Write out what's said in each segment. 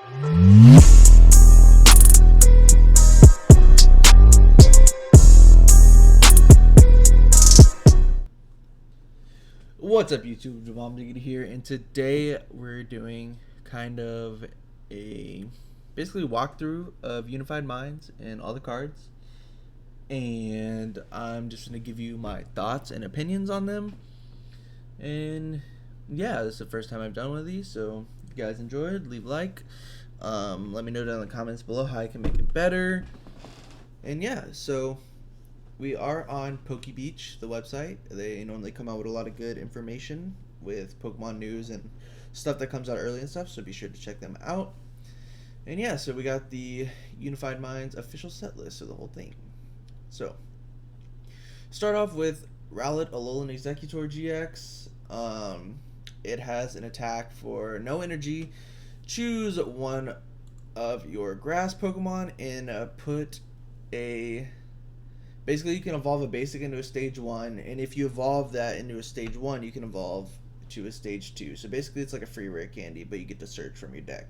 What's up, YouTube? Javon here, and today we're doing kind of a basically walkthrough of Unified Minds and all the cards, and I'm just gonna give you my thoughts and opinions on them. And yeah, this is the first time I've done one of these, so if you guys enjoyed, leave a like. Let me know down in the comments below how I can make it better. And yeah, so we are on Poke Beach, the website. They normally come out with a lot of good information with Pokemon news and stuff that comes out early and stuff, so be sure to check them out. And yeah, so we got the Unified Minds official set list of the whole thing. So, start off with Rowlett Alolan Exeggutor GX. It has an attack for no energy. Choose one of your grass Pokemon and put a... Basically, you can evolve a basic into a stage 1, and if you evolve that into a stage 1, you can evolve to a stage 2. So basically, it's like a free rare candy, but you get to search from your deck.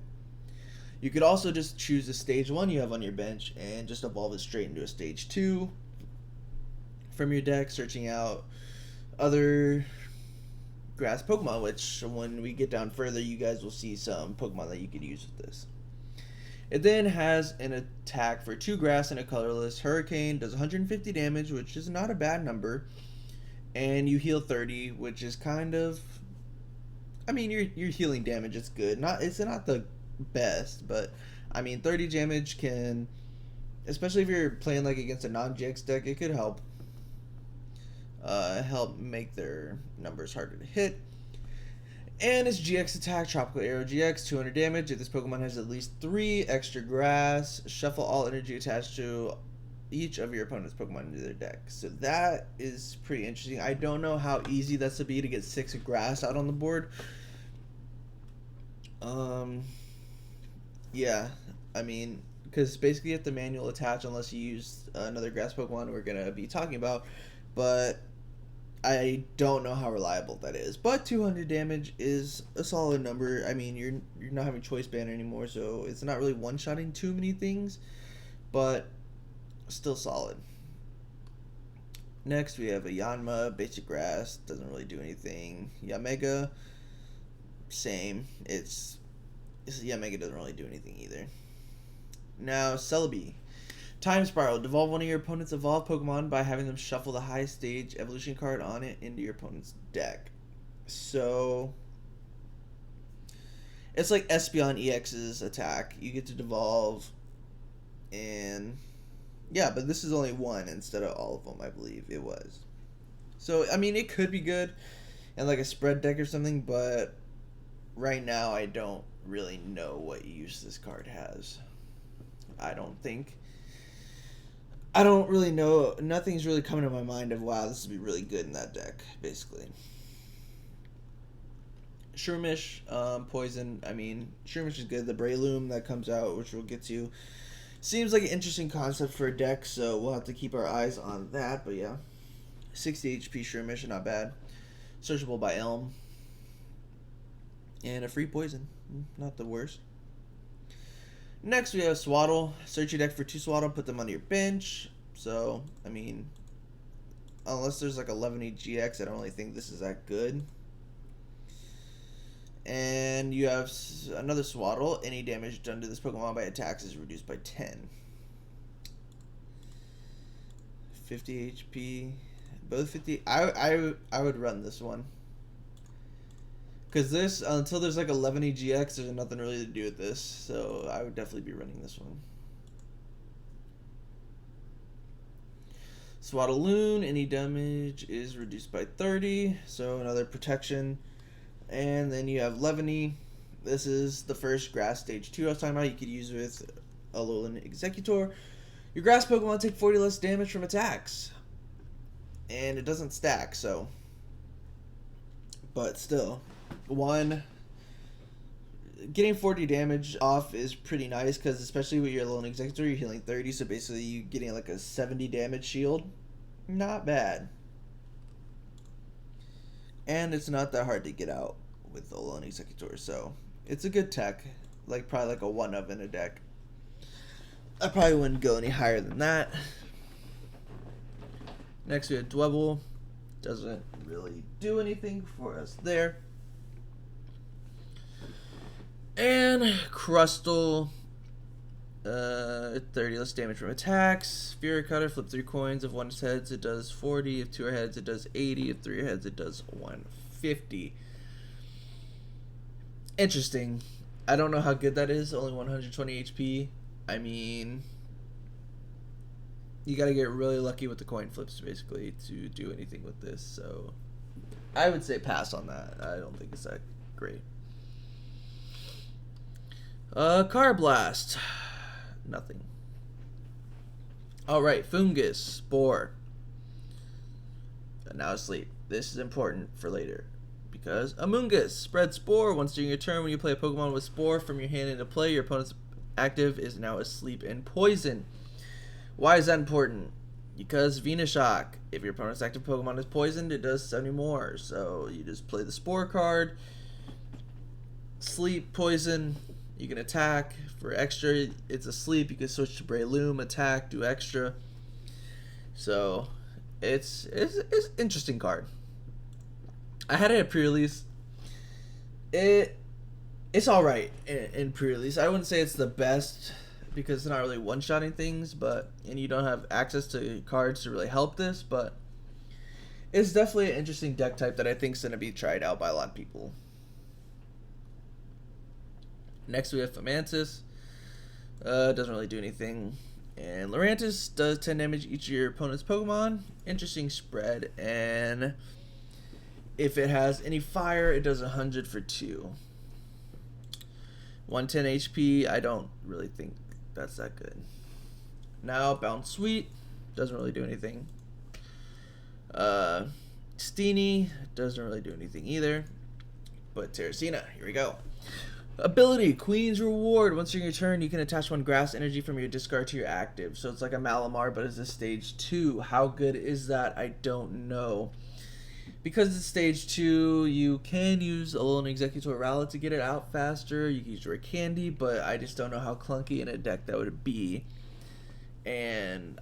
You could also just choose a stage 1 you have on your bench and just evolve it straight into a stage 2 from your deck, searching out other grass Pokemon, which when we get down further, you guys will see some Pokemon that you could use with this. It then has an attack for 2 grass and a colorless. Hurricane does 150 damage, which is not a bad number. And you heal 30, which is kind of... I mean, your healing damage is good. It's not the best, but I mean, 30 damage can... Especially if you're playing like against a non-GX deck, it could help. Help make their numbers harder to hit. And its GX attack, Tropical Arrow GX, 200 damage. If this Pokemon has at least 3 extra grass, shuffle all energy attached to each of your opponent's Pokemon into their deck. So that is pretty interesting. I don't know how easy that's to be to get 6 grass out on the board. Yeah, I mean, because basically you have to manual attach unless you use another grass Pokemon we're going to be talking about. But I don't know how reliable that is, but 200 damage is a solid number. I mean, you're not having choice banner anymore, so it's not really one-shotting too many things, but still solid. Next, we have a Yanma, basic grass, doesn't really do anything. Yamega, same. Yamega doesn't really do anything either. Now, Celebi. Time Spiral. Devolve one of your opponent's evolved Pokemon by having them shuffle the highest stage evolution card on it into your opponent's deck. So, it's like Espeon EX's attack. You get to devolve, and yeah, but this is only one instead of all of them, I believe it was. So, I mean, it could be good in like a spread deck or something, but right now I don't really know what use this card has. I don't really know. Nothing's really coming to my mind of, wow, this would be really good in that deck, basically. Shroomish, Poison. I mean, Shroomish is good. The Breloom that comes out, which will get you, seems like an interesting concept for a deck, so we'll have to keep our eyes on that, but yeah. 60 HP Shroomish, not bad. Searchable by Elm. And a free Poison. Not the worst. Next, we have Swaddle. Search your deck for 2 Swaddle, put them on your bench. So, I mean, unless there's like a Latios GX, I don't really think this is that good. And you have another Swaddle. Any damage done to this Pokemon by attacks is reduced by 10. 50 HP. Both 50. I would run this one. Because this, until there's like a Latios GX, there's nothing really to do with this. So I would definitely be running this one. Swaddaloon, any damage is reduced by 30. So another protection. And then you have Latios. This is the first grass stage 2 I was talking about. You could use with Alolan Exeggutor. Your grass Pokemon take 40 less damage from attacks. And it doesn't stack, so. But still. Getting 40 damage off is pretty nice, because especially with your Alolan Exeggutor, you're healing 30, so basically you getting like a 70 damage shield. Not bad. And it's not that hard to get out with Alolan Exeggutor, so it's a good tech. like probably like a 1-of in a deck. I probably wouldn't go any higher than that. Next we have Dwebble. Doesn't really do anything for us there. And Crustle. 30 less damage from attacks. Fury Cutter, flip 3 coins. If 1 is heads, it does 40. If 2 are heads, it does 80. If 3 are heads, it does 150. Interesting. I don't know how good that is. Only 120 HP. I mean, you gotta get really lucky with the coin flips, basically, to do anything with this. So, I would say pass on that. I don't think it's that great. Carblast. Nothing. Alright, Fungus, Spore. And now asleep. This is important for later. Because Amoonguss, spread Spore. Once during your turn, when you play a Pokemon with Spore from your hand into play, your opponent's active is now asleep and poison. Why is that important? Because Venoshock. If your opponent's active Pokemon is poisoned, it does 70 more. So you just play the Spore card. Sleep, poison. You can attack for extra. It's asleep. You can switch to Breloom, attack, do extra. So it's an interesting card. I had it at pre-release. It's all right in pre-release. I wouldn't say it's the best because it's not really one-shotting things, and you don't have access to cards to really help this. But it's definitely an interesting deck type that I think is going to be tried out by a lot of people. Next we have Fomantis. Doesn't really do anything. And Lurantis does 10 damage each of your opponent's Pokemon. Interesting spread. And if it has any fire, it does 100 for 2. 110 HP. I don't really think that's that good. Now Bounce Sweet. Doesn't really do anything. Steenie doesn't really do anything either. But Terracina, here we go. Ability, Queen's Reward. Once during your turn, you can attach 1 grass energy from your discard to your active. So it's like a Malamar, but it's a stage 2. How good is that? I don't know. Because it's stage 2, you can use Alolan Executor Rowlet to get it out faster. You can use Rare Candy, but I just don't know how clunky in a deck that would be. And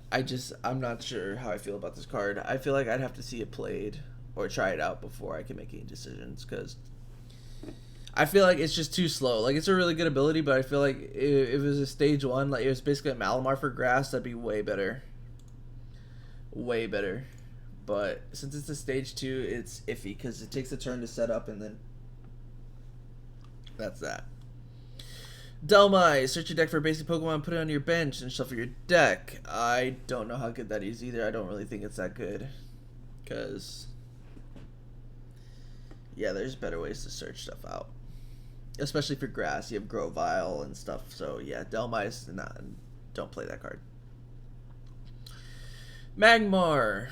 I'm not sure how I feel about this card. I feel like I'd have to see it played or try it out before I can make any decisions, because I feel like it's just too slow. Like, it's a really good ability, but I feel like if it was a stage 1, like it was basically a Malamar for grass, that'd be way better. Way better. But since it's a stage 2, it's iffy because it takes a turn to set up, and then that's that. Delmai, search your deck for a basic Pokemon, put it on your bench, and shuffle your deck. I don't know how good that is either. I don't really think it's that good. Because, yeah, there's better ways to search stuff out. Especially for grass. You have Grovyle and stuff. So, yeah, Delmai's not. Don't play that card. Magmar.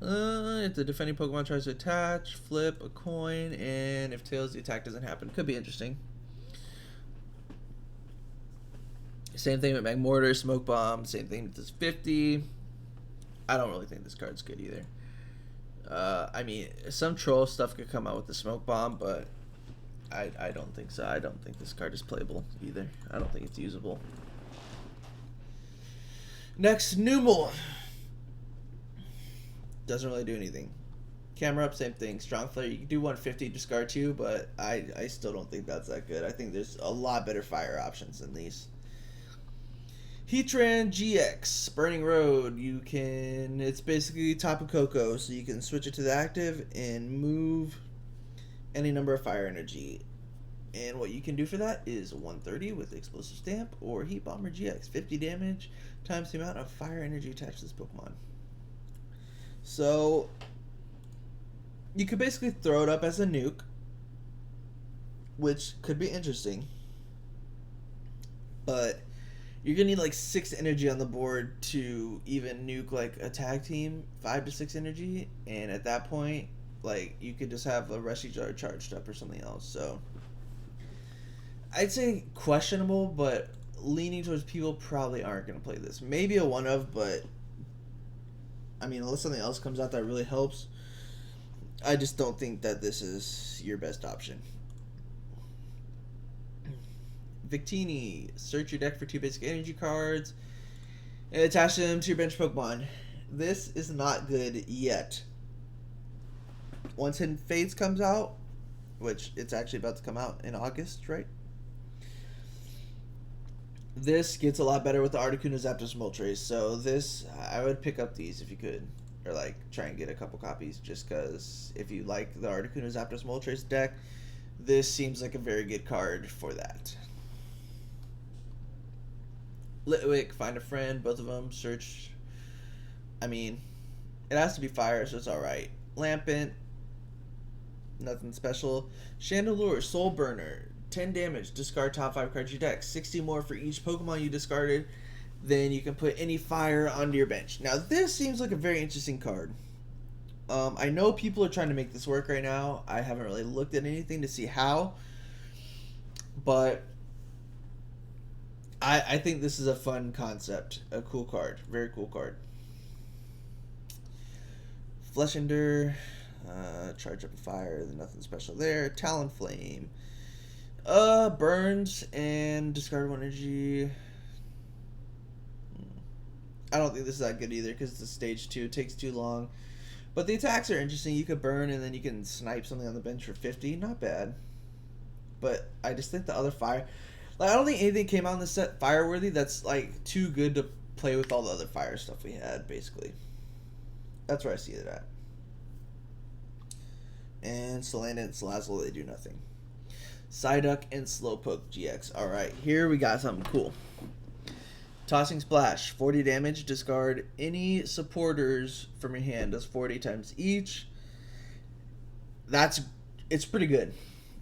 If the defending Pokemon tries to attach, flip a coin, and if tails, the attack doesn't happen. Could be interesting. Same thing with Magmortar, Smoke Bomb. Same thing with this 50. I don't really think this card's good either. I mean, some troll stuff could come out with the Smoke Bomb, but I don't think so. I don't think this card is playable either. I don't think it's usable. Next, Numel. Doesn't really do anything. Camera Up, same thing. Strong Flare, you can do 150, discard 2, but I still don't think that's that good. I think there's a lot better fire options than these. Heatran GX, Burning Road. It's basically Tapu Koko, so you can switch it to the active and move any number of fire energy. And what you can do for that is 130 with Explosive Stamp or Heat Bomber GX. 50 damage times the amount of fire energy attached to this Pokemon. So you could basically throw it up as a nuke, which could be interesting. But you're going to need like 6 energy on the board to even nuke like a tag team, 5 to 6 energy. And at that point, like, you could just have a Rushy Jar charged up or something else. So I'd say questionable, but leaning towards people probably aren't going to play this. Maybe a 1-of, but I mean, unless something else comes out that really helps, I just don't think that this is your best option. Victini. Search your deck for 2 basic energy cards and attach them to your bench Pokemon. This is not good yet. Once Hidden Fates comes out, which it's actually about to come out in August, right? This gets a lot better with the Articuno Zapdos Moltres. So this, I would pick up these if you could. Or like try and get a couple copies, just because if you like the Articuno Zapdos Moltres deck, this seems like a very good card for that. Litwick, Find a Friend, both of them. Search, I mean, it has to be fire, so it's alright. Lampent, nothing special. Chandelure, Soul Burner, 10 damage, discard top 5 cards of your deck. 60 more for each Pokemon you discarded. Then you can put any fire onto your bench. Now this seems like a very interesting card. I know people are trying to make this work right now. I haven't really looked at anything to see how. But I think this is a fun concept. A cool card. Very cool card. Fleshender. Charge up a fire. There's nothing special there. Talonflame. Burns and discard 1 energy. I don't think this is that good either because it's a stage 2. It takes too long. But the attacks are interesting. You could burn and then you can snipe something on the bench for 50. Not bad. But I just think the other fire... Like, I don't think anything came out in this set fire-worthy that's, like, too good to play with all the other fire stuff we had, basically. That's where I see it at. And Solana and Salazzle, they do nothing. Psyduck and Slowpoke GX. Alright, here we got something cool. Tossing Splash, 40 damage, discard any supporters from your hand, does 40 times each. It's pretty good.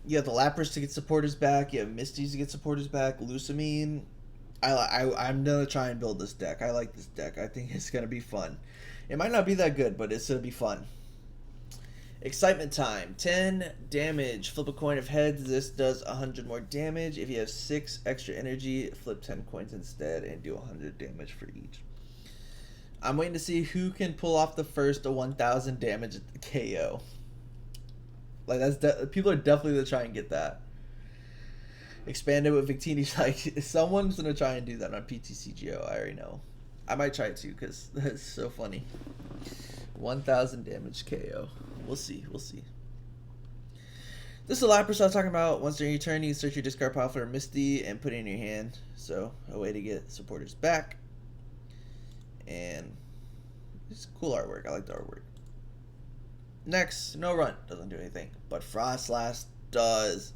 You have the Lapras to get supporters back, you have Misties to get supporters back, Lusamine. I'm gonna try and build this deck. I like this deck. I think it's gonna be fun. It might not be that good, but it's gonna be fun. Excitement Time, 10 damage. Flip a coin of heads. This does 100 more damage. If you have 6 extra energy, flip 10 coins instead and do 100 damage for each. I'm waiting to see who can pull off the first 1,000 damage KO. Like, people are definitely gonna try and get that. Expanded with Victini's, like, someone's gonna try and do that on PTCGO. I already know. I might try it too because that's so funny. 1,000 damage KO. We'll see. We'll see. This is the Lapras I was talking about. Once during your turn, you search your discard pile for a Misty and put it in your hand. So, a way to get supporters back. And it's cool artwork. I like the artwork. Next, no run. Doesn't do anything. But Frostlass does.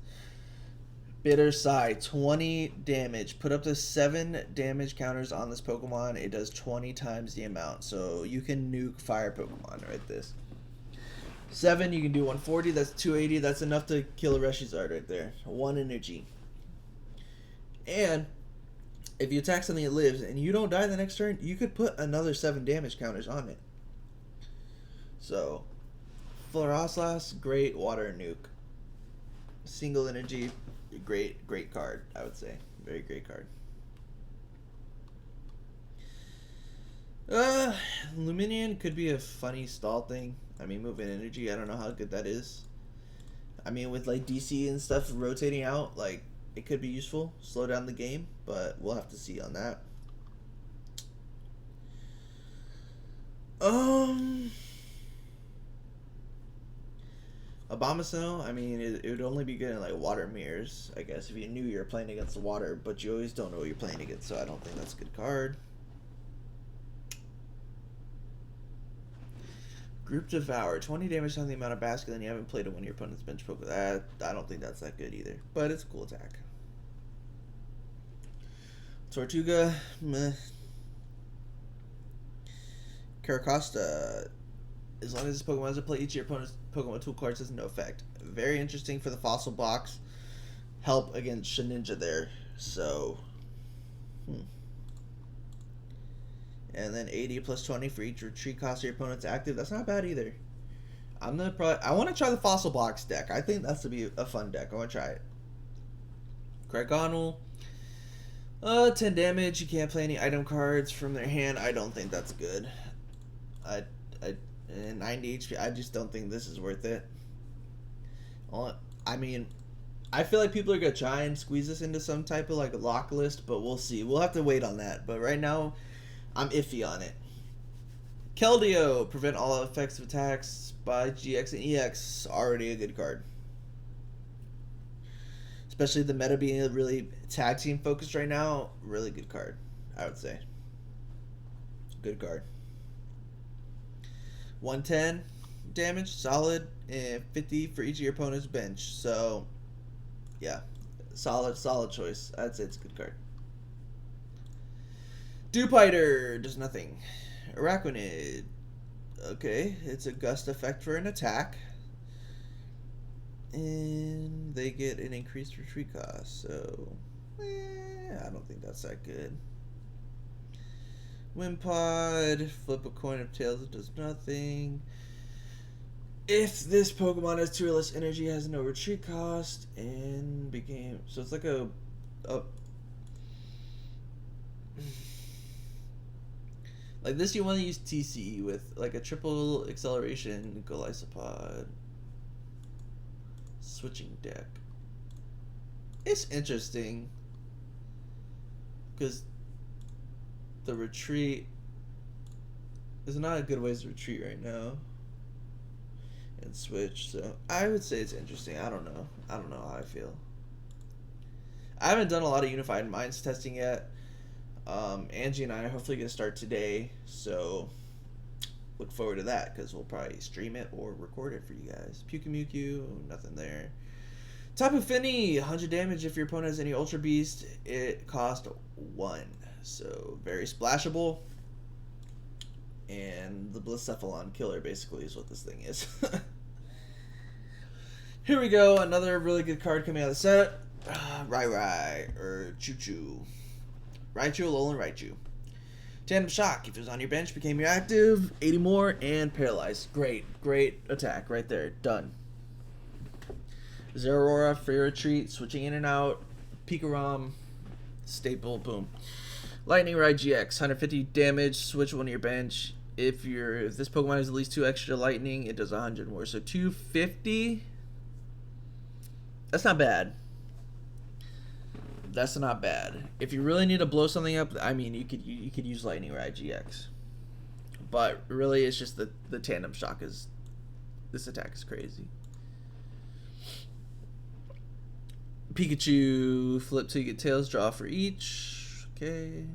Bitter Sigh, 20 damage. Put up to 7 damage counters on this Pokemon. It does 20 times the amount. So you can nuke fire Pokemon right this. 7, you can do 140. That's 280. That's enough to kill a Reshizard right there. 1 energy. And if you attack something that lives and you don't die the next turn, you could put another 7 damage counters on it. So, Frostlass, great water nuke. Single energy, great card, I would say. Very great card. Luminion could be a funny stall thing. I mean, moving energy, I don't know how good that is. I mean, with like DC and stuff rotating out, like, it could be useful. Slow down the game, but we'll have to see on that. Abomasnow, I mean, it would only be good in like water mirrors, I guess, if you knew you were playing against the water, but you always don't know what you're playing against, so I don't think that's a good card. Group Devour, 20 damage on the amount of basket, and you haven't played it when your opponent's bench Pokemon. I don't think that's that good either, but it's a cool attack. Tortuga, meh. Caracosta, as long as this Pokemon doesn't play each of your opponent's Pokemon tool cards, has no effect. Very interesting for the fossil box. Help against Shedinja there. So, and then 80 plus 20 for each retreat cost your opponent's active. That's not bad either. I want to try the fossil box deck. I think that's to be a fun deck. I want to try it. Craigonal, 10 damage. You can't play any item cards from their hand. I don't think that's good. And 90 HP. I just don't think this is worth it. I mean, I feel like people are gonna try and squeeze this into some type of like lock list, but we'll see. We'll have to wait on that. But right now, I'm iffy on it. Keldeo, prevent all effects of attacks by GX and EX. Already a good card. Especially the meta being really tag team focused right now. Really good card, I would say. Good card. 110 damage, solid, and 50 for each of your opponent's bench. So, yeah, solid choice. I'd say it's a good card. Dewpider does nothing. Araquanid. Okay, it's a gust effect for an attack. And they get an increased retreat cost. So, I don't think that's that good. Wimpod, flip a coin of tails, it does nothing. If this Pokemon has 2 or less energy, has no retreat cost, and became... So it's like a like this you want to use TC with, like a triple acceleration, Golisopod. Switching deck. It's interesting. Because the retreat is not a good way to retreat right now and switch, so I would say it's interesting. I don't know how I feel. I haven't done a lot of Unified Minds testing yet. Angie and I are hopefully gonna start today, so look forward to that because we'll probably stream it or record it for you guys. Mewtwo, nothing there. Tapu Fini, 100 damage if your opponent has any Ultra Beast. It cost 1. So, very splashable. And the Blacephalon killer, basically, is what this thing is. Here we go. Another really good card coming out of the set. Choo-Choo. Raichu, Alolan Raichu. Tandem Shock. If it was on your bench, became your active. 80 more, and paralyzed. Great attack right there. Done. Zeraora, free retreat, switching in and out. Pikarom, staple, boom. Lightning Ride GX, 150 damage, switch one of your bench. If this Pokemon has at least 2 extra lightning, it does 100 more. So 250. That's not bad. That's not bad. If you really need to blow something up, I mean, you could use Lightning Ride GX. But really, it's just the Tandem Shock is... This attack is crazy. Pikachu, flip till you get tails, draw for each. Okay.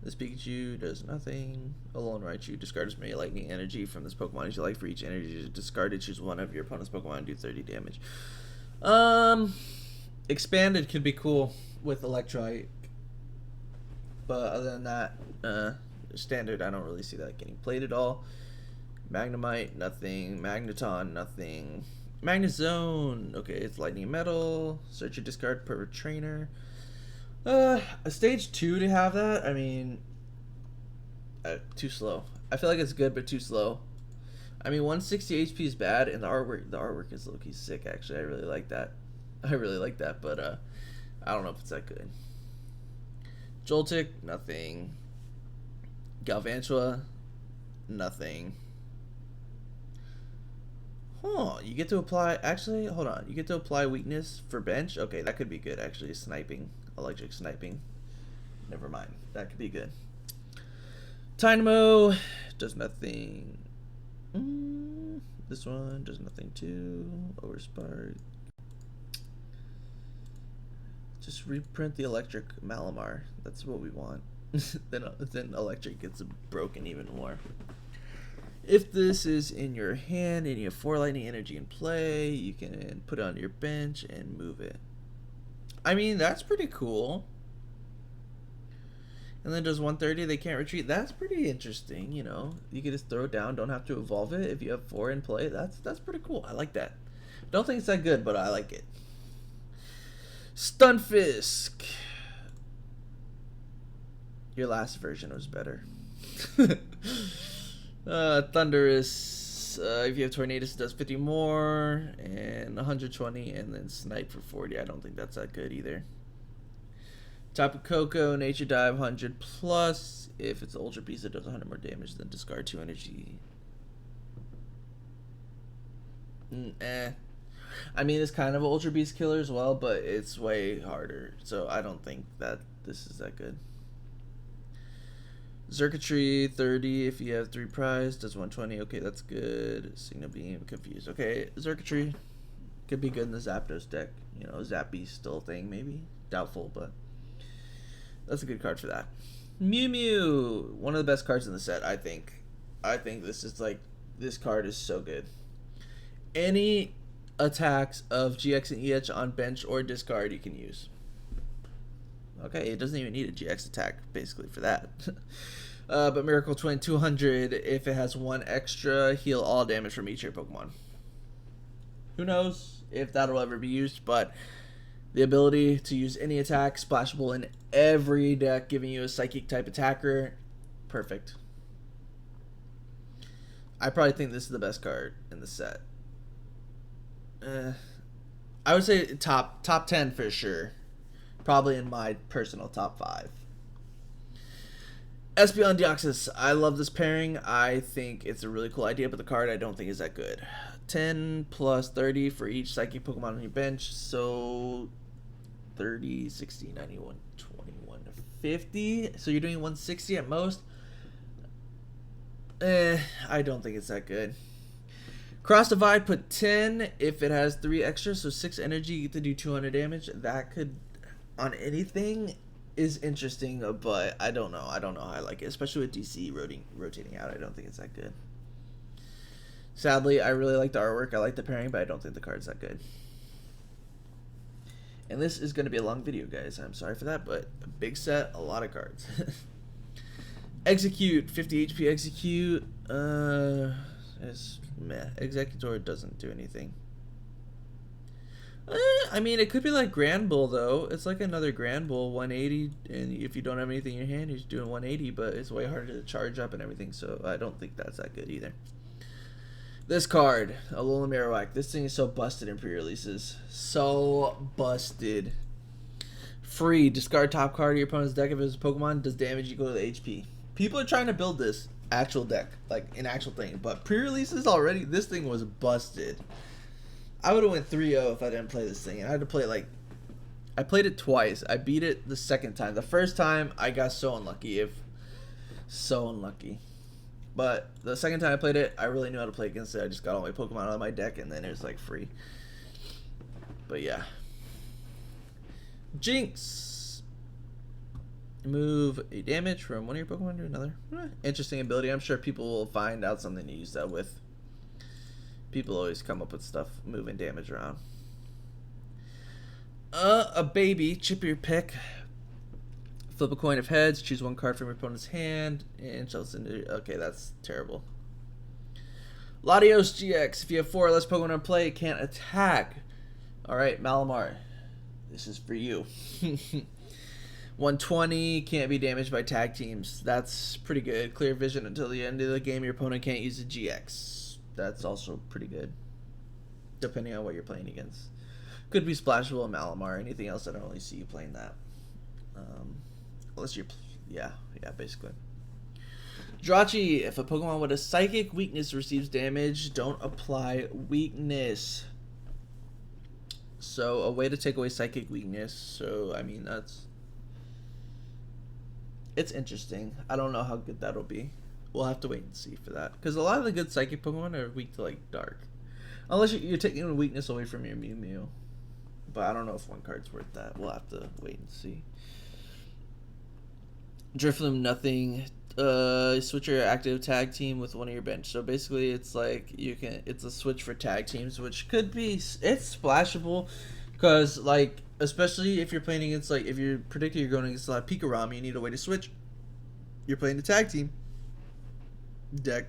This Pikachu does nothing. Alolan Raichu, discard as many lightning energy from this Pokemon as you like. For each energy discarded, choose one of your opponent's Pokemon and do 30 damage. Expanded could be cool with Electrike. But other than that, standard, I don't really see that getting played at all. Magnemite, nothing. Magneton, nothing. Magnezone, okay, it's lightning metal. Search your discard per trainer. A stage 2 to have that, I mean, too slow. I feel like it's good, but too slow. I mean, 160 HP is bad, and the artwork is low-key sick, actually. I really like that. But I don't know if it's that good. Joltik, nothing. Galvantula, nothing. Huh, you get to apply... Actually, hold on. You get to apply weakness for bench? Okay, that could be good, actually. Sniping. Electric sniping. Never mind. That could be good. Dynamo does nothing. This one does nothing too. Overspark. Just reprint the electric Malamar. That's what we want. then electric gets broken even more. If this is in your hand and you have 4 lightning energy in play, you can put it on your bench and move it. I mean, that's pretty cool. And then does 130, they can't retreat. That's pretty interesting, you know. You can just throw it down, don't have to evolve it. If you have 4 in play, that's pretty cool. I like that. Don't think it's that good, but I like it. Stunfisk. Your last version was better. Thunderous, if you have Tornadus, it does 50 more, and 120, and then Snipe for 40. I don't think that's that good either. Tapu Koko, Nature Dive, 100 plus. If it's Ultra Beast, it does 100 more damage, then discard 2 energy. I mean, it's kind of an Ultra Beast killer as well, but it's way harder. So I don't think that this is that good. Circuitry 30 if you have 3 prize, does 120. Okay, that's good. Signal Beam, confused. Okay, Circuitry could be good in the Zapdos deck. You know, Zappy's still a thing, maybe. Doubtful, but that's a good card for that. Mew Mew, one of the best cards in the set, I think. I think this is like, this card is so good. Any attacks of GX and EH on bench or discard you can use. Okay, it doesn't even need a GX attack, basically, for that. But Miracle Twin 200, if it has 1 extra, heal all damage from each of your Pokemon. Who knows if that'll ever be used, but the ability to use any attack, splashable in every deck, giving you a Psychic type attacker, perfect. I probably think this is the best card in the set. I would say top 10 for sure. Probably in my personal top 5. Espeon Deoxys. I love this pairing. I think it's a really cool idea, but the card I don't think is that good. 10 plus 30 for each Psychic Pokemon on your bench. So 30, 60, 91, 21, 50. So you're doing 160 at most. I don't think it's that good. Cross Divide, put 10 if it has 3 extra. So 6 energy, you get to do 200 damage. That could, on anything, is interesting, but I don't know. I don't know how I like it, especially with DC rotating out. I don't think it's that good. Sadly, I really like the artwork. I like the pairing, but I don't think the card's that good. And this is going to be a long video, guys. I'm sorry for that, but a big set, a lot of cards. Execute, 50 HP Execute. It's meh. Executor doesn't do anything. I mean, it could be like Grand Bull, though. It's like another Grand Bull, 180, and if you don't have anything in your hand, you're just doing 180, but it's way harder to charge up and everything, so I don't think that's that good either. This card, Alolan Marowak. This thing is so busted in pre-releases. So busted. Free. Discard top card of your opponent's deck if it's a Pokemon. Does damage equal to the HP. People are trying to build this actual deck, like an actual thing, but pre-releases already, this thing was busted. I would have went 3-0 if I didn't play this thing. And I had to play like, I played it twice. I beat it the second time. The first time I got so unlucky. So unlucky. But the second time I played it, I really knew how to play against it. I just got all my Pokemon out of my deck and then it was like free. But yeah. Jinx. Move a damage from one of your Pokemon to another. Interesting ability. I'm sure people will find out something to use that with. People always come up with stuff moving damage around. A baby. Chip your pick. Flip a coin of heads. Choose 1 card from your opponent's hand. And shuffle into. Okay, that's terrible. Latios GX. If you have 4 or less Pokemon in play, it can't attack. Alright, Malamar. This is for you. 120. Can't be damaged by tag teams. That's pretty good. Clear vision until the end of the game. Your opponent can't use a GX. That's also pretty good, depending on what you're playing against. Could be Splashable, Malamar, anything else. I don't really see you playing that. Unless you're, yeah, basically. Jirachi, if a Pokemon with a Psychic weakness receives damage, don't apply weakness. So, a way to take away Psychic weakness. So, I mean, it's interesting. I don't know how good that'll be. We'll have to wait and see for that. Because a lot of the good Psychic Pokemon are weak to, like, Dark. Unless you're taking a weakness away from your Mew Mew. But I don't know if 1 card's worth that. We'll have to wait and see. Drifloom, nothing. Switch your active tag team with one of your bench. So basically, it's like it's a switch for tag teams, which could be, it's splashable. Because, like, especially if you're playing against, like, if you're predicting you're going against a lot of Pikarom, you need a way to switch. You're playing the tag team deck.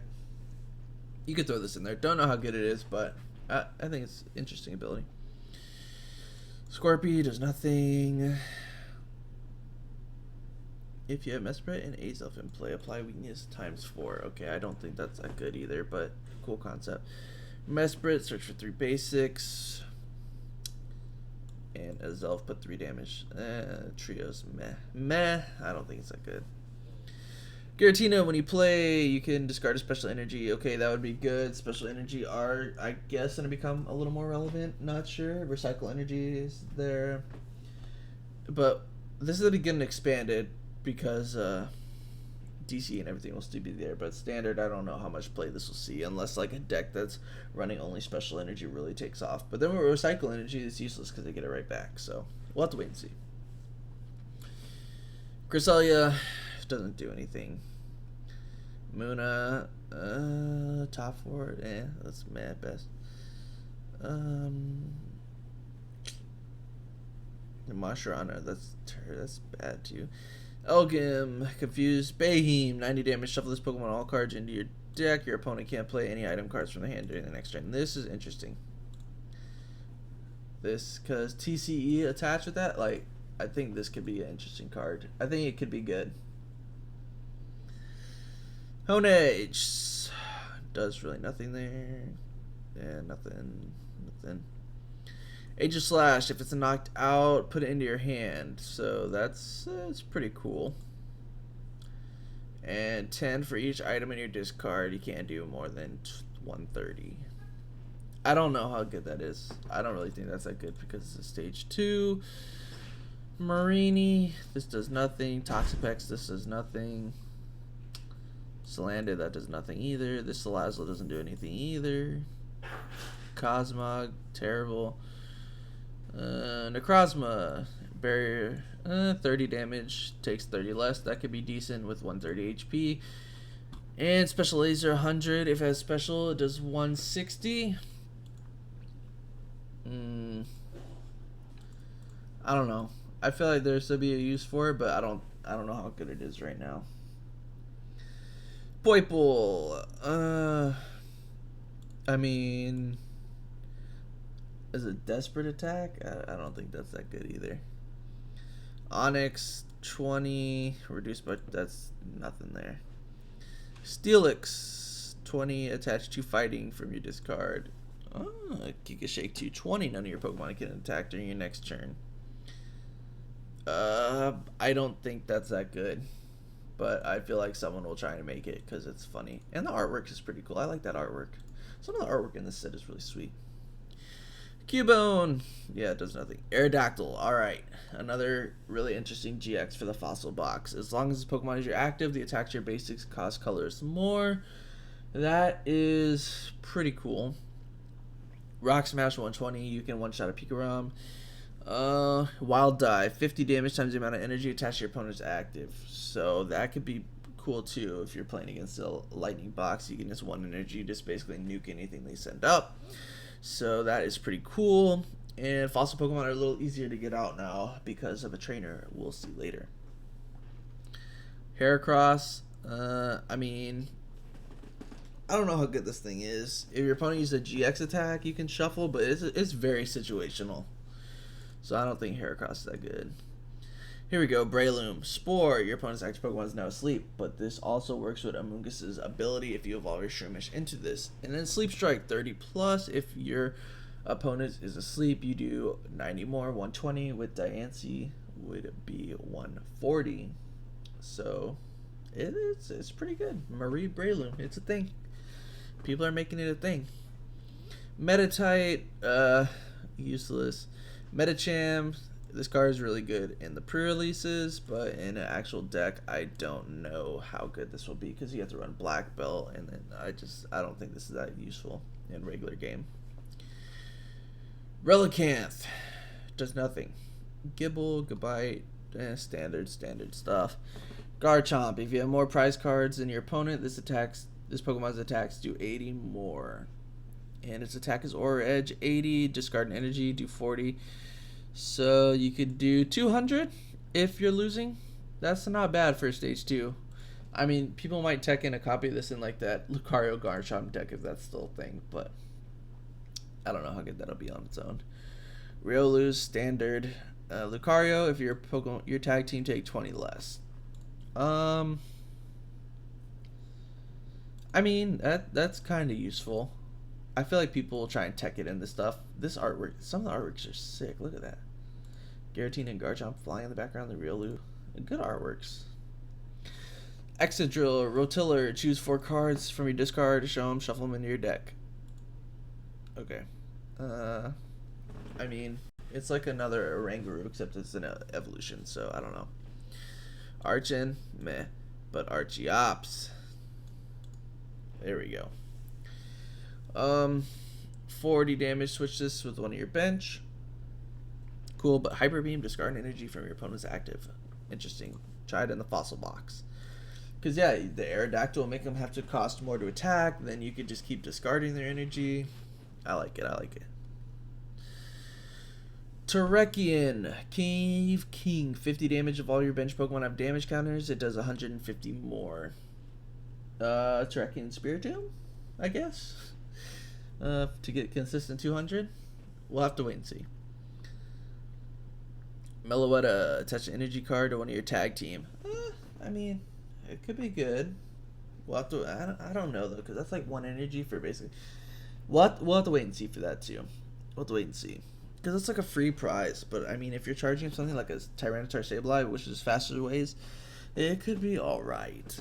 You could throw this in there. Don't know how good it is, but I think it's an interesting ability. Scorpy does nothing. If you have Mesprit and Azelf in play, apply weakness ×4. Okay, I don't think that's that good either, but cool concept. Mesprit, search for 3 basics. And Azelf, put 3 damage. Trios, meh. I don't think it's that good. Giratina, when you play, you can discard a special energy. Okay, that would be good. Special energy are, I guess, going to become a little more relevant. Not sure. Recycle energy is there. But this is getting expanded because DC and everything will still be there. But standard, I don't know how much play this will see unless like a deck that's running only special energy really takes off. But then with recycle energy, it's useless because they get it right back. So we'll have to wait and see. Cresselia doesn't do anything. Muna, top 4, that's mad best. Masharana, that's bad too. Elgim, confused. Bayheem, 90 damage. Shuffle this Pokemon all cards into your deck. Your opponent can't play any item cards from the hand during the next turn. This is interesting. This, because TCE attached with that, like, I think this could be an interesting card. I think it could be good. Honedge does really nothing there. Yeah, nothing. Age of Slash, if it's knocked out, put it into your hand. So that's pretty cool. And 10 for each item in your discard. You can't do more than 130. I don't know how good that is. I don't really think that's that good because it's a stage 2. Marini, this does nothing. Toxapex, this does nothing. Salander, that does nothing either. This Salazzle doesn't do anything either. Cosmog, terrible. Necrozma, barrier, 30 damage, takes 30 less. That could be decent with 130 HP. And special laser 100. If it has special, it does 160. I don't know. I feel like there's still be a use for it, but I don't know how good it is right now. Poipole, I mean, is it desperate attack? I don't think that's that good either. Onyx 20 reduced, but that's nothing there. Steelix 20 attached to fighting from your discard. Giga Shake 220. None of your Pokemon can attack during your next turn. I don't think that's that good, but I feel like someone will try to make it because it's funny. And the artwork is pretty cool. I like that artwork. Some of the artwork in this set is really sweet. Cubone, yeah, it does nothing. Aerodactyl, alright. Another really interesting GX for the fossil box. As long as this Pokemon is your active, the attacks your basics cost colors more. That is pretty cool. Rock Smash 120, you can one-shot a Pikarom. Wild Dive, 50 damage times the amount of energy attached to your opponent's active. So that could be cool too if you're playing against a lightning box. You can just one energy, just basically nuke anything they send up. So that is pretty cool. And fossil Pokemon are a little easier to get out now because of a trainer. We'll see later. Heracross, I mean, I don't know how good this thing is. If your opponent uses a GX attack, you can shuffle, but it's very situational. So I don't think Heracross is that good. Here we go, Breloom. Spore, your opponent's active Pokemon is now asleep, but this also works with Amoonguss's ability if you evolve your Shroomish into this. And then Sleep Strike, 30 plus. If your opponent is asleep, you do 90 more, 120. With Diancie, would be 140. So it's pretty good. Marie Breloom, it's a thing. People are making it a thing. Metatite, useless. Metacham, this card is really good in the pre-releases, but in an actual deck, I don't know how good this will be because you have to run Black Belt, and then I don't think this is that useful in regular game. Relicanth does nothing. Gibble, Gabite, standard stuff. Garchomp, if you have more prize cards than your opponent, this Pokemon's attacks do 80 more. And its attack is Aura Edge, 80, discard an energy, do 40. So you could do 200 if you're losing. That's not bad for stage 2. I mean, people might tech in a copy of this in like that Lucario Garchomp deck if that's still a thing, but I don't know how good that'll be on its own. Riolu's standard. Lucario, if your tag team take 20 less. I mean, that's kind of useful. I feel like people will try and tech it in this stuff. This artwork, some of the artworks are sick. Look at that. Giratina and Garchomp flying in the background, the Riolu. Good artworks. Excadrill, Rotiller, choose 4 cards from your discard, show them, shuffle them into your deck. Okay. I mean, it's like another Oranguru, except it's an evolution, so I don't know. Archin, meh. But Archeops. There we go. 40 damage, switch this with one of your bench. Cool, but Hyper Beam, discard energy from your opponent's active. Interesting. Try it in the fossil box. Because, yeah, the Aerodactyl will make them have to cost more to attack. Then you could just keep discarding their energy. I like it. I like it. Terrakion, Cave King. 50 damage if all your bench Pokemon have damage counters. It does 150 more. Terrakion Spiritomb, I guess. To get consistent 200. We'll have to wait and see. Meloetta, attach an energy card to one of your tag team. I mean, it could be good. We'll have to. I don't know though, because that's like 1 energy for basically. We'll have to wait and see for that too. We'll have to wait and see, because it's like a free prize. But I mean, if you're charging something like a Tyranitar Sableye, which is faster ways, it could be all right.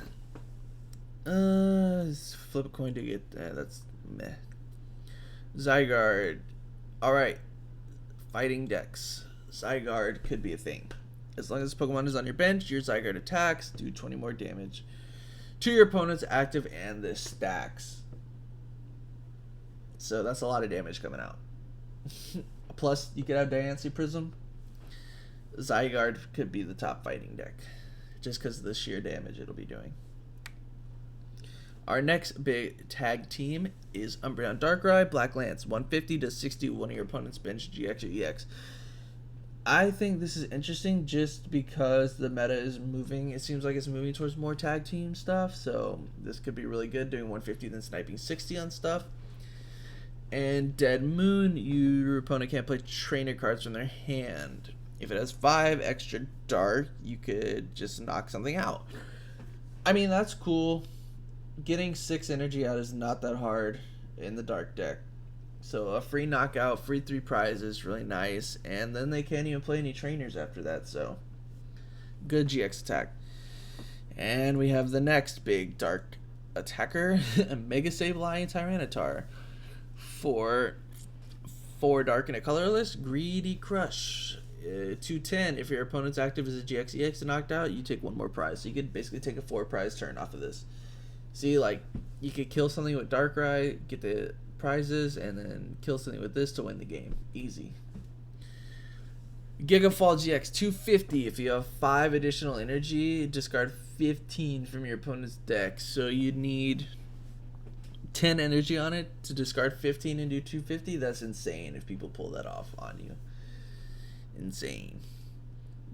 Flip a coin to get that's meh. Zygarde, all right. Fighting decks. Zygarde could be a thing. As long as Pokemon is on your bench, your Zygarde attacks, do 20 more damage to your opponent's active, and this stacks. So that's a lot of damage coming out. Plus, you could have Diancie Prism. Zygarde could be the top fighting deck, just because of the sheer damage it'll be doing. Our next big tag team is Umbreon Darkarai, Black Lance, 150 to 60, one of your opponent's bench GX or EX. I think this is interesting just because the meta is moving. It seems like it's moving towards more tag team stuff, so this could be really good, doing 150 then sniping 60 on stuff. And Dead Moon, your opponent can't play trainer cards from their hand. If it has 5 extra dark, you could just knock something out. I mean, that's cool. Getting 6 energy out is not that hard in the dark deck. So a free knockout, free 3 prizes, really nice. And then they can't even play any trainers after that, so good GX attack. And we have the next big dark attacker, MegaSableye Tyranitar. For 4 dark and a colorless, Greedy Crush. 210, if your opponent's active is a GX EX and knocked out, you take 1 more prize. So you could basically take a 4 prize turn off of this. See, like, you could kill something with Darkrai, get the prizes, and then kill something with this to win the game. Easy. Gigafall GX, 250. If you have 5 additional energy, discard 15 from your opponent's deck. So you'd need 10 energy on it to discard 15 and do 250. That's insane if people pull that off on you. Insane.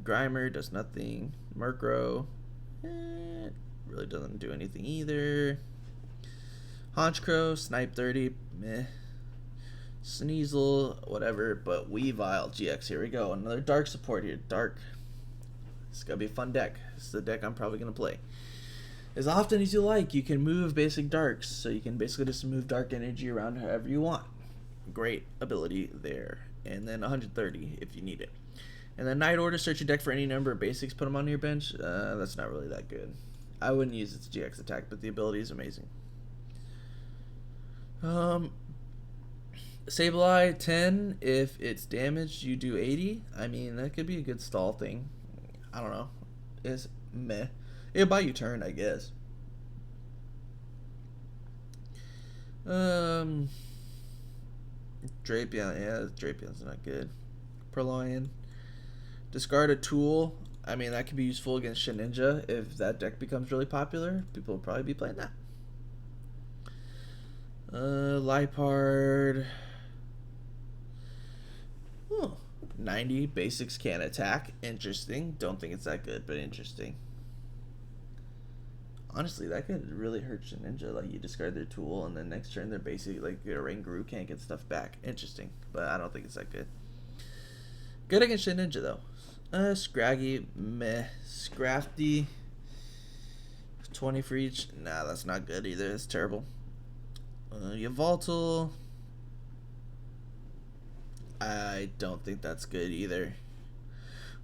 Grimer does nothing. Murkrow really doesn't do anything either. Honchkrow, Snipe 30, meh. Sneasel, whatever, but Weavile GX, here we go. Another dark support here. Dark. It's gonna be a fun deck. It's the deck I'm probably gonna play. As often as you like, you can move basic darks, so you can basically just move dark energy around however you want. Great ability there. And then 130 if you need it. And then Night Order, search your deck for any number of basics, put them on your bench. That's not really that good. I wouldn't use its GX attack, but the ability is amazing. Sableye 10, if it's damaged, you do 80. I mean, that could be a good stall thing. I don't know. It's meh. It'll buy you turn, I guess. Drapion, yeah, Drapion's not good. Purloin. Discard a tool. I mean, that could be useful against Shedinja. If that deck becomes really popular, people will probably be playing that. Lipard. 90 basics can attack. Interesting. Don't think it's that good, but interesting. Honestly, that could really hurt Shedinja. Like, you discard their tool, and then next turn they're basically like your Oranguru can't get stuff back. Interesting, but I don't think it's that good. Good against Shedinja though. Scraggy, meh. Scrafty, 20 for each. Nah, that's not good either. It's terrible. Yveltal, I don't think that's good either.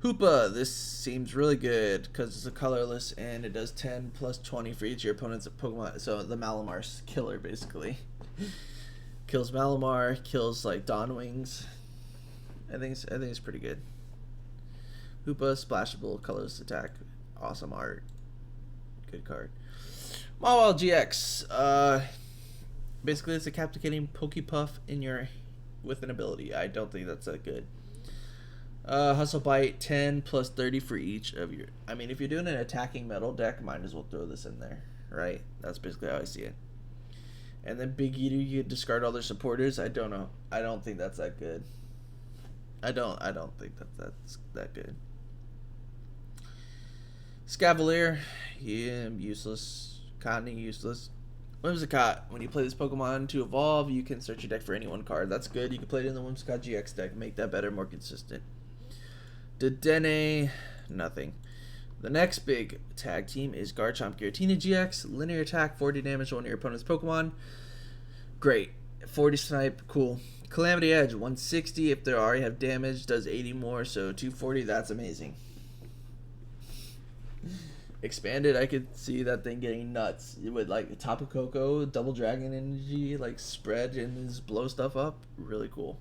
Hoopa, this seems really good because it's a colorless and it does 10 plus 20 for each of your opponent's Pokemon. So the Malamar's killer basically. Kills Malamar, kills like Dawnwings. I think it's pretty good. Hoopa, splashable, colorless attack, awesome art, good card. Mawile GX, basically it's a captivating Pokepuff in your with an ability. I don't think that's that good. Hustle Bite, 10 plus 30 for each of your. I mean, if you're doing an attacking metal deck, might as well throw this in there, right? That's basically how I see it. And then Big Eater, you discard all their supporters. I don't know. I don't think that's that good. I don't think that's that good. Scavalier, yeah, useless. Cottonee, useless. Whimsicott, when you play this Pokemon to evolve, you can search your deck for any one card. That's good. You can play it in the Whimsicott GX deck. Make that better, more consistent. Dedenne, nothing. The next big tag team is Garchomp Giratina GX. Linear attack, 40 damage to one of your opponent's Pokemon. Great. 40 snipe, cool. Calamity Edge, 160 if they already have damage, does 80 more, so 240, that's amazing. Expanded, I could see that thing getting nuts with like Tapu Koko, Double Dragon Energy, like spread and just blow stuff up. Really cool.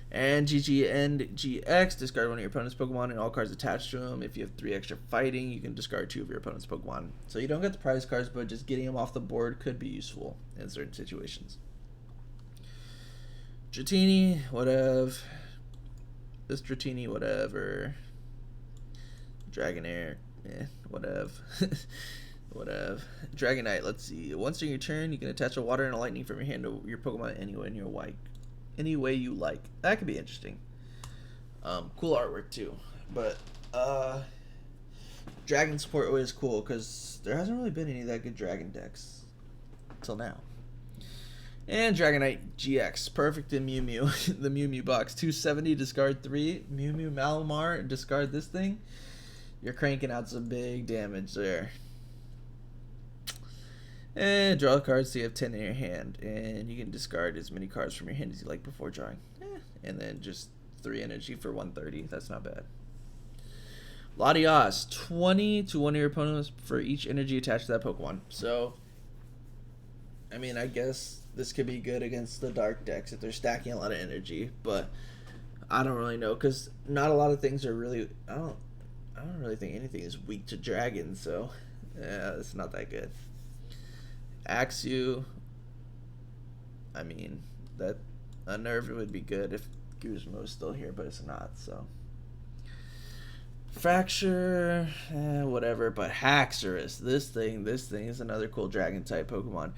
And End GX, discard one of your opponent's Pokemon and all cards attached to them. If you have 3 extra fighting, you can discard 2 of your opponent's Pokemon. So you don't get the prize cards, but just getting them off the board could be useful in certain situations. Dratini, whatever. This Dratini, whatever. Dragonair, whatever. Whatever. Dragonite, let's see. Once during your turn, you can attach a water and a lightning from your hand to your Pokemon anywhere in your any way you like. That could be interesting. Cool artwork too. But dragon support always cool because there hasn't really been any of that good dragon decks till now. And Dragonite GX, perfect in Mew Mew. The Mew Mew box, 270, discard 3. Mew Mew Malamar, discard this thing. You're cranking out some big damage there. And draw cards so you have 10 in your hand. And you can discard as many cards from your hand as you like before drawing. And then just 3 energy for 130. That's not bad. Latios, 20 to one of your opponents for each energy attached to that Pokemon. So, I mean, I guess this could be good against the dark decks if they're stacking a lot of energy. But I don't really know because not a lot of things are really... I don't really think anything is weak to dragon. So, yeah, it's not that good. Axew, I mean, that Unnerve would be good if Guzma was still here, but it's not, so. Fracture, whatever, but Haxorus, this thing is another cool dragon type Pokemon.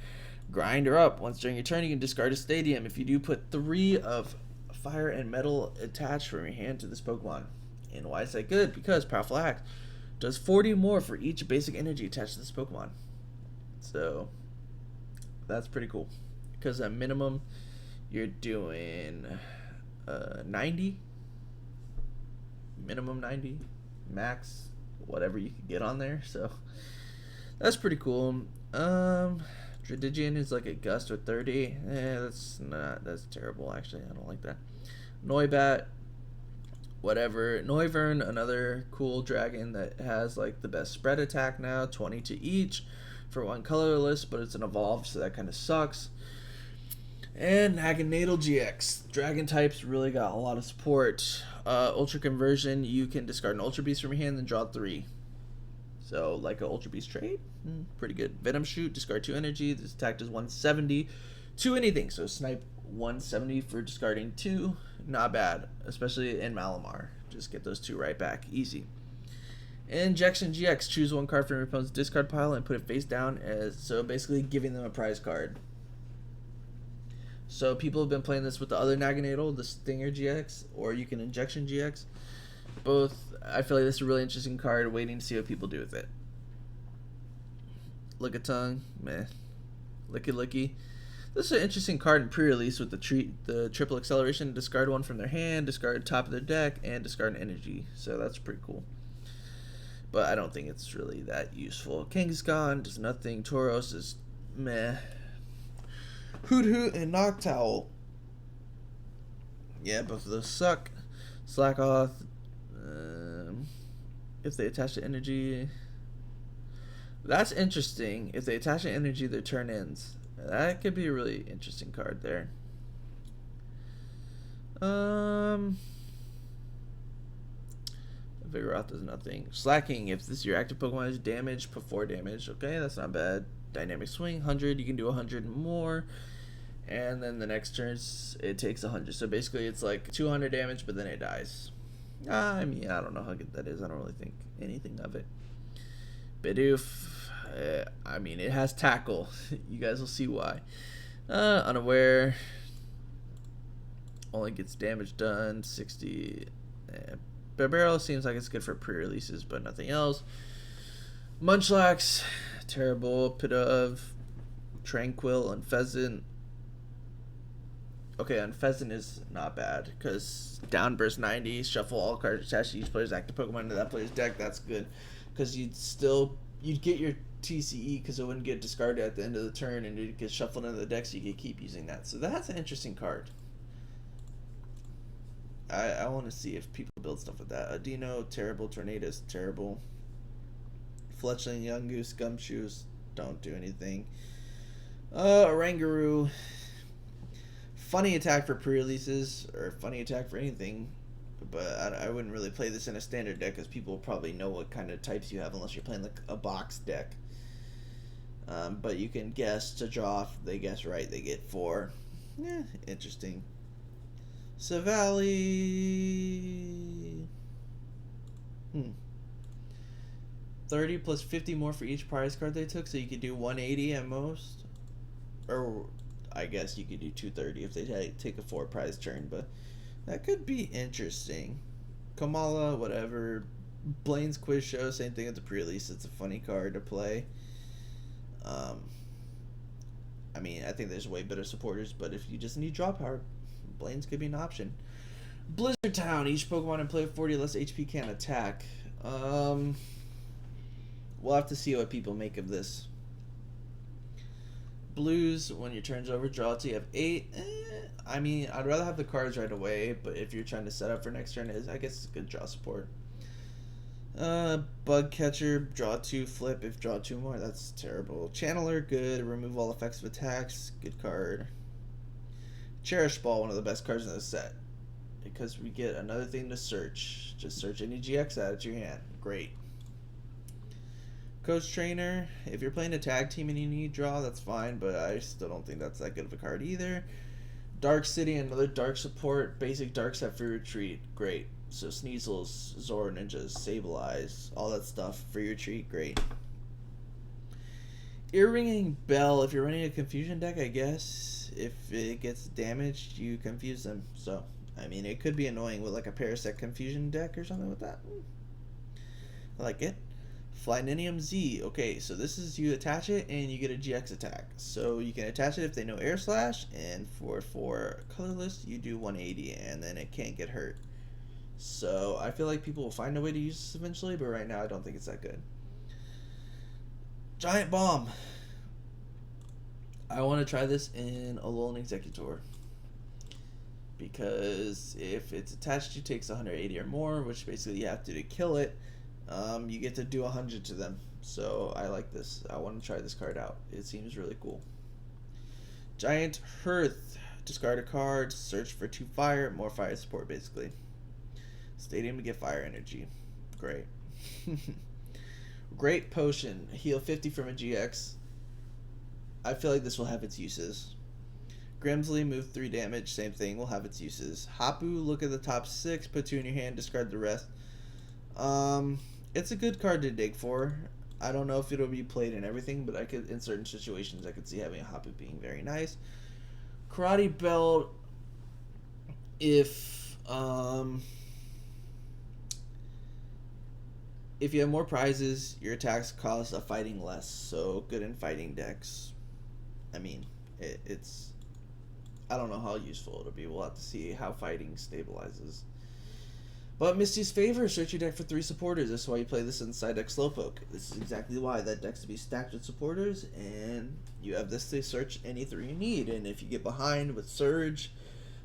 Grinder up. Once during your turn, you can discard a stadium. If you do, put 3 of fire and metal attached from your hand to this Pokemon. And why is that good? Because Powerful Axe does 40 more for each basic energy attached to this Pokemon. So that's pretty cool. Because at minimum, you're doing 90. Minimum 90. Max, whatever you can get on there. So that's pretty cool. Tradigian is like a gust with 30. That's terrible actually. I don't like that. Noibat, whatever. Noivern, another cool dragon that has like the best spread attack now, 20 to each for 1 colorless, but it's an evolved, so that kind of sucks. And Naganadel GX, dragon types really got a lot of support. Ultra Conversion, you can discard an Ultra Beast from your hand and draw 3. So like an Ultra Beast trade, pretty good. Venom Shoot, discard 2 energy. This attack does 170 to anything, so Snipe 170 for discarding 2. Not bad, especially in Malamar. Just get those 2 right back, easy. Injection GX, choose 1 card from your opponent's discard pile and put it face down, so basically giving them a prize card. So people have been playing this with the other Naganadel, the Stinger GX, or you can Injection GX. Both, I feel like this is a really interesting card, waiting to see what people do with it. Lickitung, meh. Licky. This is an interesting card in pre-release with the triple acceleration. Discard 1 from their hand, discard top of their deck, and discard an energy. So that's pretty cool. But I don't think it's really that useful. Kangaskhan does nothing. Tauros is meh. Hoot and Noctowl. Yeah, both of those suck. Slackoth, If they attach to energy, that's interesting. If they attach to energy, their turn ends. That could be a really interesting card there. Vigoroth does nothing. Slacking, if this your active Pokemon is damaged, put 4 damage. Okay, that's not bad. Dynamic Swing, 100. You can do 100 more. And then the next turn, it takes 100. So basically, it's like 200 damage, but then it dies. I mean, I don't know how good that is. I don't really think anything of it. Bidoof, I mean, it has Tackle. You guys will see why. Unaware. Only gets damage done. 60. Barbarrel seems like it's good for pre-releases, but nothing else. Munchlax, terrible. Pidove, Tranquil, Unpheasant. Okay, Unpheasant is not bad because Downburst 90, shuffle all cards attached to each player's active Pokemon into that player's deck. That's good because you'd get your TCE because it wouldn't get discarded at the end of the turn and it'd get shuffled into the deck, so you could keep using that. So that's an interesting card. I want to see if people build stuff with that. Adino, terrible. Tornadus, terrible. Fletchling, Yungoos, Gumshoes, don't do anything. Oranguru, funny attack for pre-releases, or funny attack for anything, but I wouldn't really play this in a standard deck because people probably know what kind of types you have unless you're playing like a box deck. But you can guess to draw. If they guess right, they get 4. Interesting. Savali. 30 plus 50 more for each prize card they took, so you could do 180 at most. Or I guess you could do 230 if they take a 4 prize turn, but that could be interesting. Kamala, whatever. Blaine's Quiz Show, same thing at the pre-release. It's a funny card to play. I mean, I think there's way better supporters, but if you just need draw power, Blaine's could be an option. Blizzard Town. Each Pokemon in play with 40 less HP can attack. We'll have to see what people make of this. Blues, when your turn's over, draw till you have 8. I mean, I'd rather have the cards right away, but if you're trying to set up for next turn, I guess it's good draw support. Bug Catcher, draw 2, flip if draw 2 more. That's terrible. Channeler, good. Remove all effects of attacks. Good card. Cherish Ball, one of the best cards in the set, because we get another thing to search. Just search any GX out at your hand. Great. Coach Trainer, if you're playing a tag team and you need draw, that's fine, but I still don't think that's that good of a card either. Dark City, another dark support. Basic dark set for retreat. Great. So Sneasels, Zora Ninjas, Sableyes, all that stuff for your retreat. Great. Earringing Bell, if you're running a confusion deck, I guess. If it gets damaged, you confuse them. So, I mean, it could be annoying with like a Parasect confusion deck or something with that. I like it. Flyninium Z. Okay, so this is you attach it and you get a GX attack. So you can attach it if they know Air Slash, and for colorless, you do 180 and then it can't get hurt. So I feel like people will find a way to use this eventually, but right now I don't think it's that good. Giant Bomb. I want to try this in Alolan Executor, because if it's attached to takes 180 or more, which basically you have to kill it, you get to do 100 to them. So I like this. I want to try this card out. It seems really cool. Giant Hearth. Discard a card, search for 2 fire, more fire support basically. Stadium to get fire energy. Great. Great Potion. Heal 50 from a GX. I feel like this will have its uses. Grimsley, move 3 damage. Same thing, will have its uses. Hapu, look at the top 6, put 2 in your hand, discard the rest. It's a good card to dig for. I don't know if it'll be played in everything, but I could, in certain situations, I could see having a Hapu being very nice. Karate Belt, if you have more prizes, your attacks cost a fighting less, so good in fighting decks. I mean, it's... I don't know how useful it'll be. We'll have to see how fighting stabilizes. But Misty's Favor, search your deck for 3 supporters. That's why you play this in Psyduck Slowpoke. This is exactly why. That deck's to be stacked with supporters, and you have this to search any 3 you need. And if you get behind with Surge,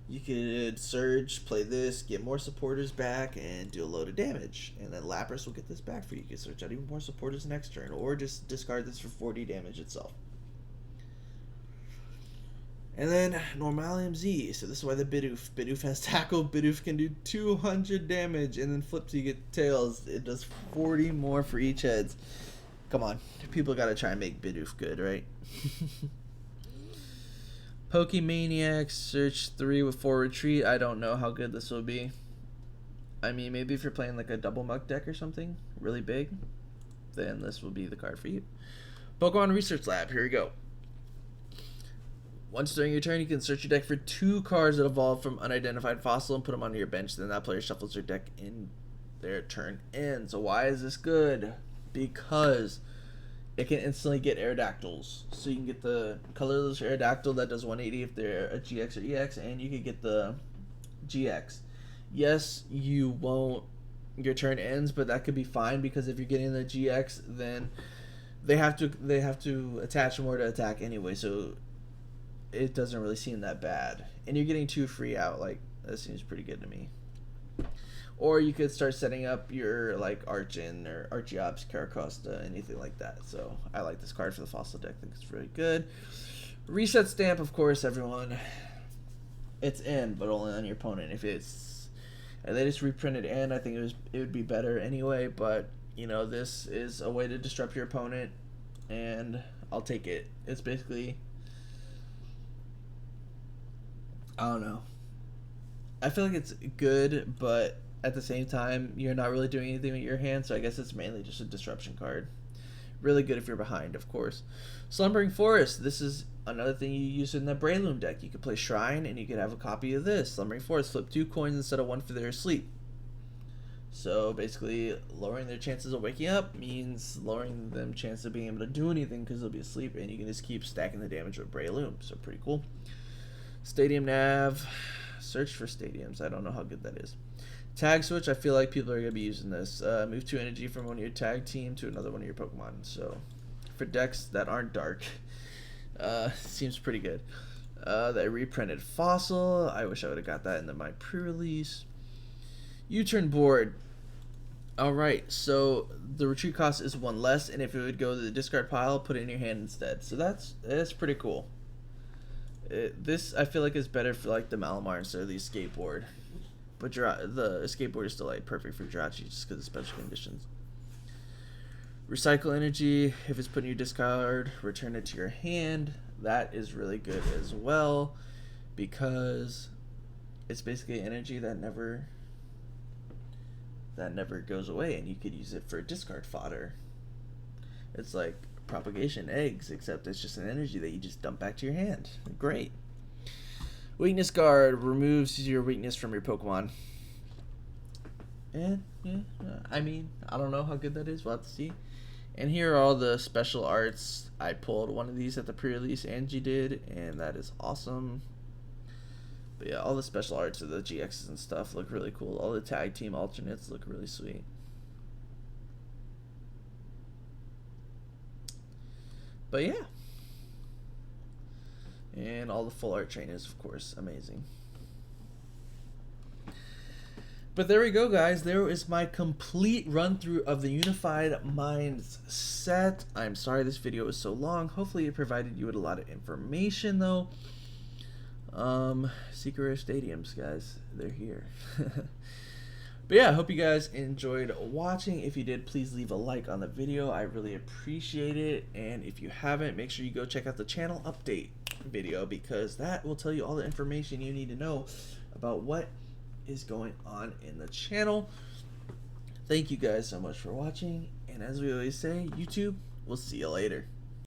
You could Surge, play this, get more supporters back, and do a load of damage. And then Lapras will get this back for you. You can search out even more supporters next turn, or just discard this for 40 damage itself. And then Normalium Z. So this is why the Bidoof. Bidoof has Tackle. Bidoof can do 200 damage, and then flip to you get Tails. It does 40 more for each heads. Come on. People gotta try and make Bidoof good, right? Pokemaniac, search 3 with 4 retreat. I don't know how good this will be. I mean, maybe if you're playing like a double muck deck or something really big, then this will be the card for you. Pokemon Research Lab. Here we go. Once during your turn, you can search your deck for 2 cards that evolve from unidentified fossil and put them onto your bench. Then that player shuffles their deck in their turn ends. So why is this good? Because it can instantly get Aerodactyls. So you can get the colorless Aerodactyl that does 180 if they're a GX or EX, and you can get the GX. Yes, you won't. Your turn ends, but that could be fine because if you're getting the GX, then they have to attach more to attack anyway. So it doesn't really seem that bad, and you're getting 2 free out. Like, that seems pretty good to me. Or you could start setting up your like Archon or Archeops, Caracosta, anything like that. So I like this card for the fossil deck. I think it's really good. Reset stamp, of course, everyone. It's in, but only on your opponent. If it's, and they just reprinted in, I think it would be better anyway. But you know, this is a way to disrupt your opponent, and I'll take it. It's basically, I don't know. I feel like it's good, but at the same time, you're not really doing anything with your hand, so I guess it's mainly just a disruption card. Really good if you're behind, of course. Slumbering Forest. This is another thing you use in the Breloom deck. You could play Shrine, and you could have a copy of this. Slumbering Forest. Flip 2 coins instead of 1 for their sleep. So basically, lowering their chances of waking up means lowering them chance of being able to do anything because they'll be asleep, and you can just keep stacking the damage with Breloom. So pretty cool. Stadium Nav. Search for stadiums. I don't know how good that is. Tag switch. I feel like people are going to be using this. Move 2 energy from one of your tag team to another one of your Pokemon. So for decks that aren't dark, seems pretty good. They reprinted Fossil. I wish I would have got that in my pre-release. U-turn board. Alright, so the retreat cost is 1 less, and if it would go to the discard pile, put it in your hand instead. So that's pretty cool. This I feel like is better for like the Malamar instead of the Escape board, but the Escape board is still like perfect for Jirachi just because of special conditions. Recycle energy. If it's put in your discard, return it to your hand. That is really good as well because it's basically energy that never goes away, and you could use it for discard fodder. It's like propagation eggs, except it's just an energy that you just dump back to your hand. Great. Weakness guard removes your weakness from your Pokemon. And yeah, I mean, I don't know how good that is. We'll have to see. And here are all the special arts. I pulled one of these at the pre-release, Angie did, and that is awesome. But yeah, all the special arts of the GXs and stuff look really cool. All the tag team alternates look really sweet. But yeah, and all the full art trainers, of course, amazing. But there we go, guys. There is my complete run through of the Unified Minds set. I'm sorry this video was so long. Hopefully it provided you with a lot of information, though. Secret Rare Stadiums, guys, they're here. But yeah, I hope you guys enjoyed watching. If you did, please leave a like on the video. I really appreciate it. And if you haven't, make sure you go check out the channel update video because that will tell you all the information you need to know about what is going on in the channel. Thank you guys so much for watching. And as we always say, YouTube, we'll see you later.